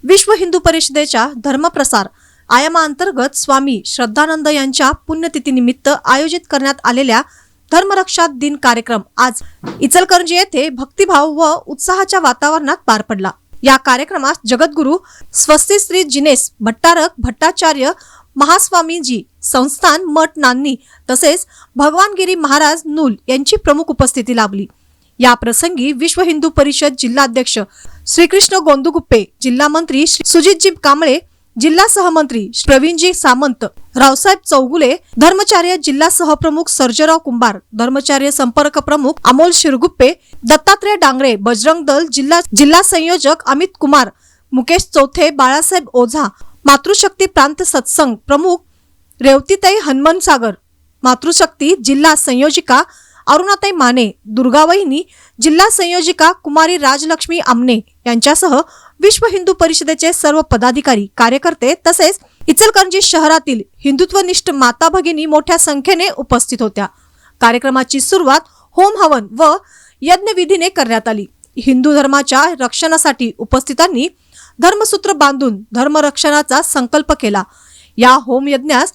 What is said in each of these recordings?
विश्व हिंदू परिषदेच्या धर्मप्रसार आयामाअंतर्गत स्वामी श्रद्धानंद यांच्या पुण्यतिथीनिमित्त आयोजित करण्यात आलेल्या धर्मरक्षा दिन कार्यक्रम आज इचलकरंजी येथे भक्तिभाव व उत्साहाच्या वातावरणात पार पडला। या कार्यक्रमास जगद्गुरु स्वस्ती श्री जिनेश भट्टारक भट्टाचार्य महास्वामीजी संस्थान मठ नान्नी तसेच भगवानगिरी महाराज नूल यांची प्रमुख उपस्थिती लाभली। या प्रसंगी विश्व हिंदू परिषद जिल्हाध्यक्ष श्रीकृष्ण गोंदुगुप्पे, जिल्हा मंत्री सुजितजी कांबळे, जिल्हा सहमंत्री प्रवीणजी सामंत, रावसाहेब चौगुले, धर्मचार्य जिल्हा सहप्रमुख सर्जेराव कुंभार, धर्मचार्य संपर्क प्रमुख अमोल शिरगुप्पे, दत्तात्रय डांगरे, बजरंग दल जिल्हा संयोजक अमित कुमार, मुकेश चौथे, बाळासाहेब ओझा, मातृशक्ती प्रांत सत्संग प्रमुख रेवतीताई हनुमनसागर, मातृशक्ती जिल्हा संयोजिका अरुणाताई माने, दुर्गावहिनी जिल्हा संयोजिका कुमारी राजलक्ष्मी आमने यांच्यासह विश्व हिंदू परिषदेचे सर्व पदाधिकारी, कार्यकर्ते तसेच इचलकरंजी शहरातील हिंदुत्वनिष्ठ माता भगिनी मोठ्या संख्येने उपस्थित होत्या। कार्यक्रमाची सुरुवात होम हवन व यज्ञविधीने करण्यात आली। हिंदू धर्माच्या रक्षणासाठी उपस्थितांनी धर्मसूत्र बांधून धर्मरक्षणाचा संकल्प केला। या होम यज्ञास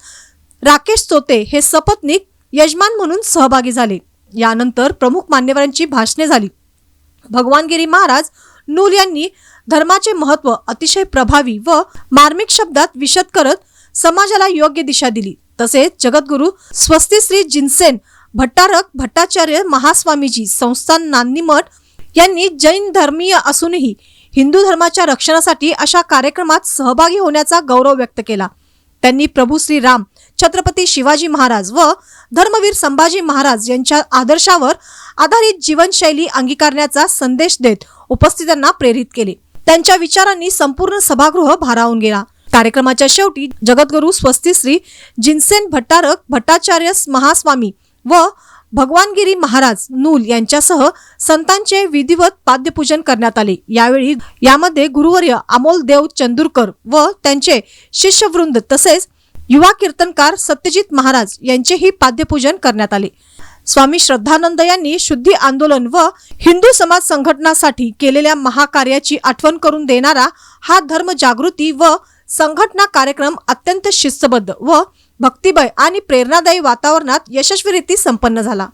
राकेश चोते हे सपत्नीक यजमान म्हणून सहभागी झाले। यानंतर प्रमुख मान्यवरांची भाषणे झाली। भगवानगिरी महाराज नूल यांनी धर्माचे महत्त्व अतिशय प्रभावी व मार्मिक शब्दात विशद करत समाजाला योग्य दिशा दिली। तसेच जगद्गुरु स्वस्ती श्री जिनसेन भट्टारक भट्टाचार्य महास्वामीजी संस्थान नान्नी मठ यांनी जैन धर्मीय असूनही हिंदू धर्माच्या रक्षणासाठी अशा कार्यक्रमात सहभागी होण्याचा गौरव व्यक्त केला। त्यांनी प्रभू श्री राम, छत्रपती शिवाजी महाराज व धर्मवीर संभाजी महाराज यांच्या आदर्शावर आधारित जीवनशैली अंगीकारण्याचा संदेश देत उपस्थितांना प्रेरित केले। त्यांच्या विचारांनी संपूर्ण सभागृह भारावून गेला। कार्यक्रमाच्या शेवटी जगद्गुरु स्वस्ती श्री जिनसेन भट्टारक भट्टाचार्य महास्वामी व भगवानगिरी महाराज नूल यांच्यासह संतांचे विधिवत पाद्यपूजन करण्यात आले। यामध्ये गुरुवर्य अमोल देव चंदुरकर व त्यांचे शिष्यवृंद तसेच युवा कीर्तनकार सत्यजित महाराज यांचेही पाद्यपूजन करण्यात आले। स्वामी श्रद्धानंद यांनी शुद्धी आंदोलन व हिंदू समाज संघटनासाठी केलेल्या महाकार्याची आठवण करून देणारा हा धर्म जागृती व संघटना कार्यक्रम अत्यंत शिस्तबद्ध व भक्तिमय आणि प्रेरणादायी वातावरणात यशस्वीरित्या संपन्न झाला।